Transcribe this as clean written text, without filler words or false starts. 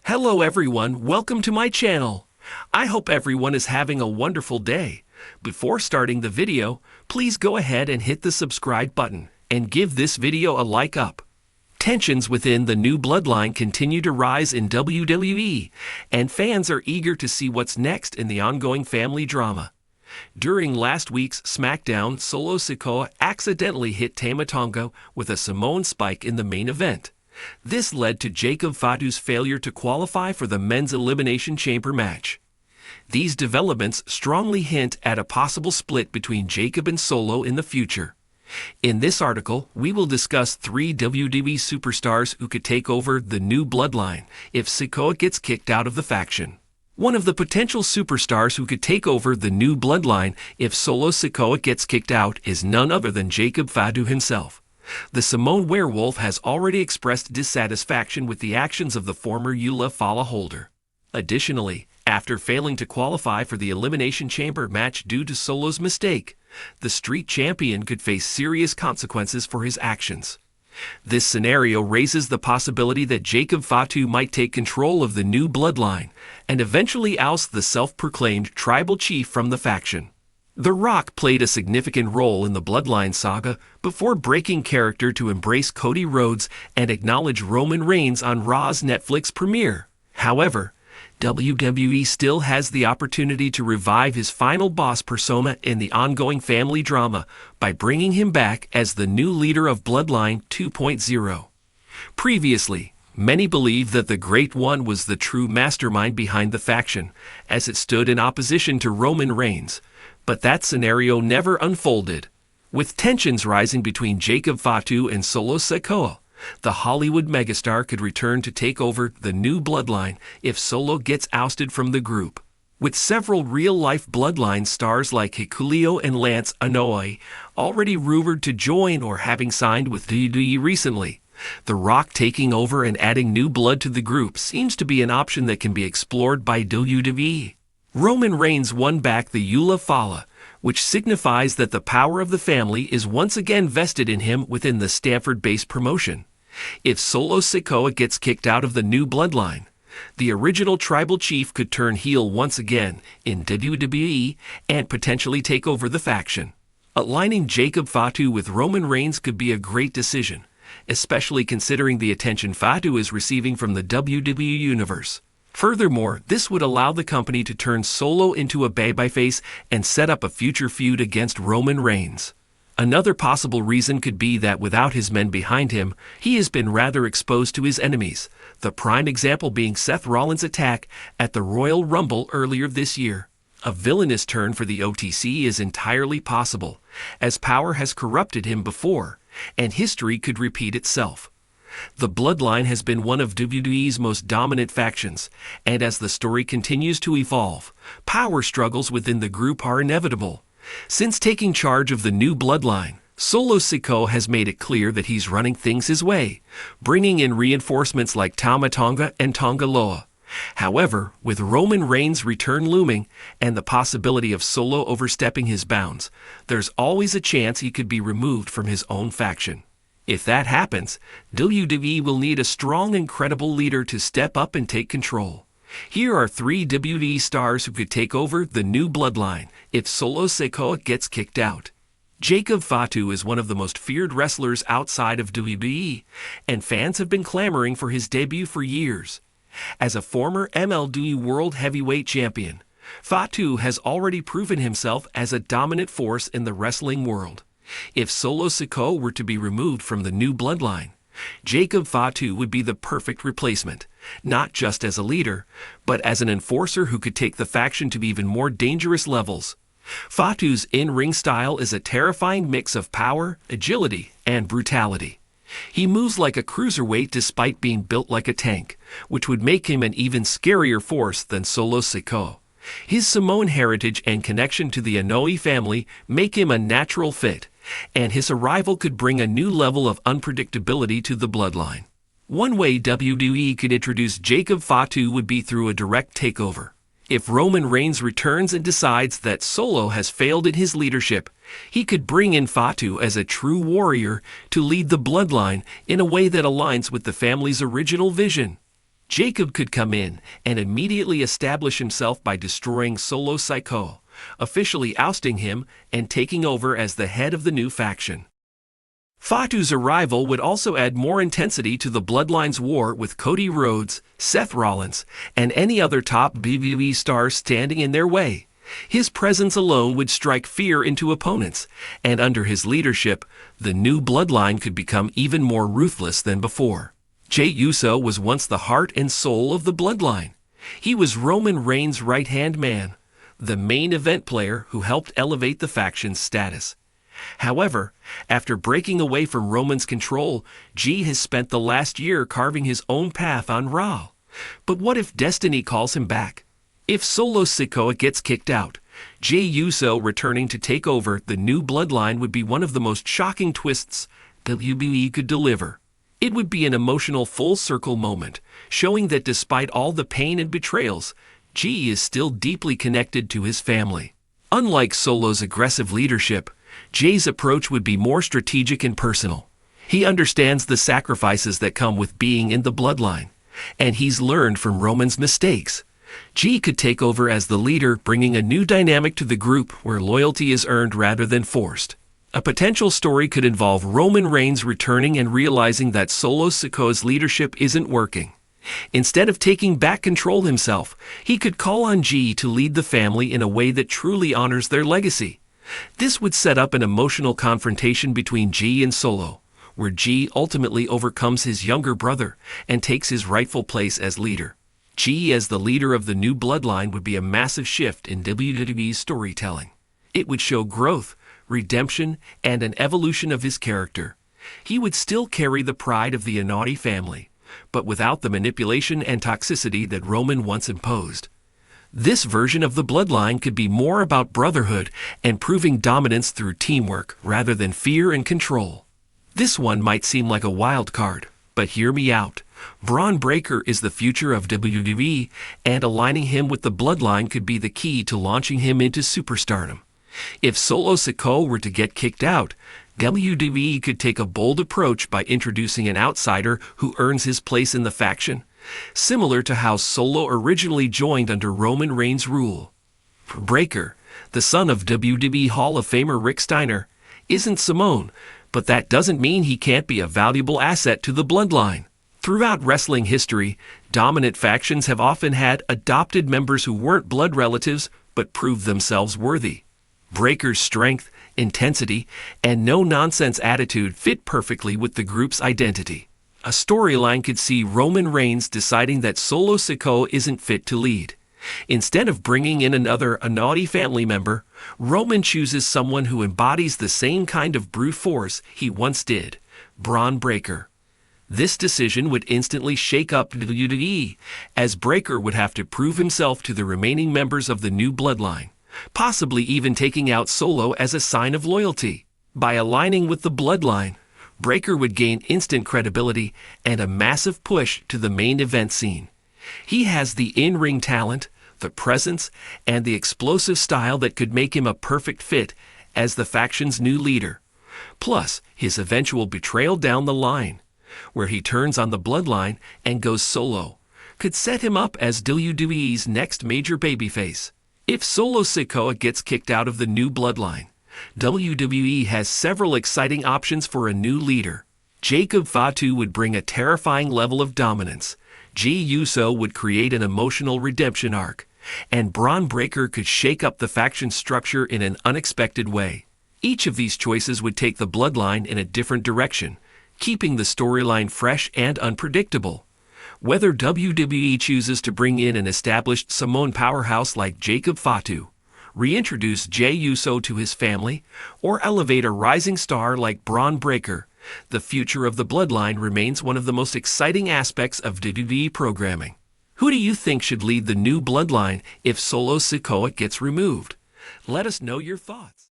Hello everyone, welcome to my channel. I hope everyone is having a wonderful day. Before starting the video, please go ahead and hit the subscribe button and give this video a like up. Tensions within the new Bloodline continue to rise in WWE, and fans are eager to see what's next in the ongoing family drama. During last week's SmackDown, Solo Sikoa accidentally hit Tama Tonga with a Samoan spike in the main event. This led to Jacob Fatu's failure to qualify for the men's Elimination Chamber match. These developments strongly hint at a possible split between Jacob and Solo in the future. In this article, we will discuss 3 WWE superstars who could take over the new Bloodline if Sikoa gets kicked out of the faction. One of the potential superstars who could take over the new Bloodline if Solo Sikoa gets kicked out is none other than Jacob Fatu himself. The Samoan werewolf has already expressed dissatisfaction with the actions of the former Ula Fala holder. Additionally, after failing to qualify for the Elimination Chamber match due to Solo's mistake, the Street Champion could face serious consequences for his actions. This scenario raises the possibility that Jacob Fatu might take control of the new Bloodline and eventually oust the self-proclaimed tribal chief from the faction. The Rock played a significant role in the Bloodline saga before breaking character to embrace Cody Rhodes and acknowledge Roman Reigns on Raw's Netflix premiere. However, WWE still has the opportunity to revive his final boss persona in the ongoing family drama by bringing him back as the new leader of Bloodline 2.0. Previously, many believed that the Great One was the true mastermind behind the faction, as it stood in opposition to Roman Reigns. But that scenario never unfolded. With tensions rising between Jacob Fatu and Solo Sikoa, the Hollywood megastar could return to take over the new Bloodline if Solo gets ousted from the group. With several real-life Bloodline stars like Hikuleo and Lance Anoa'i already rumored to join or having signed with WWE recently, The Rock taking over and adding new blood to the group seems to be an option that can be explored by WWE. Roman Reigns won back the Ula Fala, which signifies that the power of the family is once again vested in him within the Stanford-based promotion. If Solo Sikoa gets kicked out of the new Bloodline, the original tribal chief could turn heel once again in WWE and potentially take over the faction. Aligning Jacob Fatu with Roman Reigns could be a great decision, especially considering the attention Fatu is receiving from the WWE Universe. Furthermore, this would allow the company to turn Solo into a babyface and set up a future feud against Roman Reigns. Another possible reason could be that without his men behind him, he has been rather exposed to his enemies, the prime example being Seth Rollins' attack at the Royal Rumble earlier this year. A villainous turn for the OTC is entirely possible, as power has corrupted him before, and history could repeat itself. The Bloodline has been one of WWE's most dominant factions, and as the story continues to evolve, power struggles within the group are inevitable. Since taking charge of the new Bloodline, Solo Sikoa has made it clear that he's running things his way, bringing in reinforcements like Tama Tonga and Tonga Loa. However, with Roman Reigns' return looming and the possibility of Solo overstepping his bounds, there's always a chance he could be removed from his own faction. If that happens, WWE will need a strong and credible leader to step up and take control. Here are 3 WWE stars who could take over the new Bloodline if Solo Sikoa gets kicked out. Jacob Fatu is one of the most feared wrestlers outside of WWE, and fans have been clamoring for his debut for years. As a former MLW World Heavyweight Champion, Fatu has already proven himself as a dominant force in the wrestling world. If Solo Sikoa were to be removed from the new Bloodline, Jacob Fatu would be the perfect replacement, not just as a leader, but as an enforcer who could take the faction to even more dangerous levels. Fatu's in-ring style is a terrifying mix of power, agility, and brutality. He moves like a cruiserweight despite being built like a tank, which would make him an even scarier force than Solo Sikoa. His Samoan heritage and connection to the Anoa'i family make him a natural fit, and his arrival could bring a new level of unpredictability to the Bloodline. One way WWE could introduce Jacob Fatu would be through a direct takeover. If Roman Reigns returns and decides that Solo has failed in his leadership, he could bring in Fatu as a true warrior to lead the Bloodline in a way that aligns with the family's original vision. Jacob could come in and immediately establish himself by destroying Solo Sikoa, officially ousting him and taking over as the head of the new faction. Fatu's arrival would also add more intensity to the Bloodline's war with Cody Rhodes, Seth Rollins, and any other top WWE stars standing in their way. His presence alone would strike fear into opponents, and under his leadership, the new Bloodline could become even more ruthless than before. Jey Uso was once the heart and soul of the Bloodline. He was Roman Reigns' right-hand man, the main event player who helped elevate the faction's status. However, after breaking away from Roman's control, Jey has spent the last year carving his own path on Raw. But what if destiny calls him back? If Solo Sikoa gets kicked out, Jey Uso returning to take over the new Bloodline would be one of the most shocking twists WWE could deliver. It would be an emotional full-circle moment, showing that despite all the pain and betrayals, Jey is still deeply connected to his family. Unlike Solo's aggressive leadership, Jey's approach would be more strategic and personal. He understands the sacrifices that come with being in the Bloodline, and he's learned from Roman's mistakes. Jey could take over as the leader, bringing a new dynamic to the group where loyalty is earned rather than forced. A potential story could involve Roman Reigns returning and realizing that Solo Sikoa's leadership isn't working. Instead of taking back control himself, he could call on Jey to lead the family in a way that truly honors their legacy. This would set up an emotional confrontation between Jey and Solo, where Jey ultimately overcomes his younger brother and takes his rightful place as leader. Jey as the leader of the new Bloodline would be a massive shift in WWE's storytelling. It would show growth, redemption, and an evolution of his character. He would still carry the pride of the Anati family, but without the manipulation and toxicity that Roman once imposed. This version of the Bloodline could be more about brotherhood and proving dominance through teamwork rather than fear and control. This one might seem like a wild card, but hear me out. Braun Breaker is the future of WWE, and aligning him with the Bloodline could be the key to launching him into superstardom. If Solo Sikoa were to get kicked out, WWE could take a bold approach by introducing an outsider who earns his place in the faction, similar to how Solo originally joined under Roman Reigns' rule. Breaker, the son of WWE Hall of Famer Rick Steiner, isn't Simone, but that doesn't mean he can't be a valuable asset to the Bloodline. Throughout wrestling history, dominant factions have often had adopted members who weren't blood relatives but proved themselves worthy. Breaker's strength, intensity, and no-nonsense attitude fit perfectly with the group's identity. A storyline could see Roman Reigns deciding that Solo Sikoa isn't fit to lead. Instead of bringing in another Anati family member, Roman chooses someone who embodies the same kind of brute force he once did, Braun Breaker. This decision would instantly shake up WWE, as Breaker would have to prove himself to the remaining members of the new Bloodline, possibly even taking out Solo as a sign of loyalty. By aligning with the Bloodline, Breaker would gain instant credibility and a massive push to the main event scene. He has the in-ring talent, the presence, and the explosive style that could make him a perfect fit as the faction's new leader. Plus, his eventual betrayal down the line, where he turns on the Bloodline and goes solo, could set him up as WWE's next major babyface. If Solo Sikoa gets kicked out of the new Bloodline, WWE has several exciting options for a new leader. Jacob Fatu would bring a terrifying level of dominance, Jey Uso would create an emotional redemption arc, and Braun Breaker could shake up the faction structure in an unexpected way. Each of these choices would take the Bloodline in a different direction, keeping the storyline fresh and unpredictable. Whether WWE chooses to bring in an established Samoan powerhouse like Jacob Fatu, reintroduce Jey Uso to his family, or elevate a rising star like Braun Breaker, the future of the Bloodline remains one of the most exciting aspects of WWE programming. Who do you think should lead the new Bloodline if Solo Sikoa gets removed? Let us know your thoughts.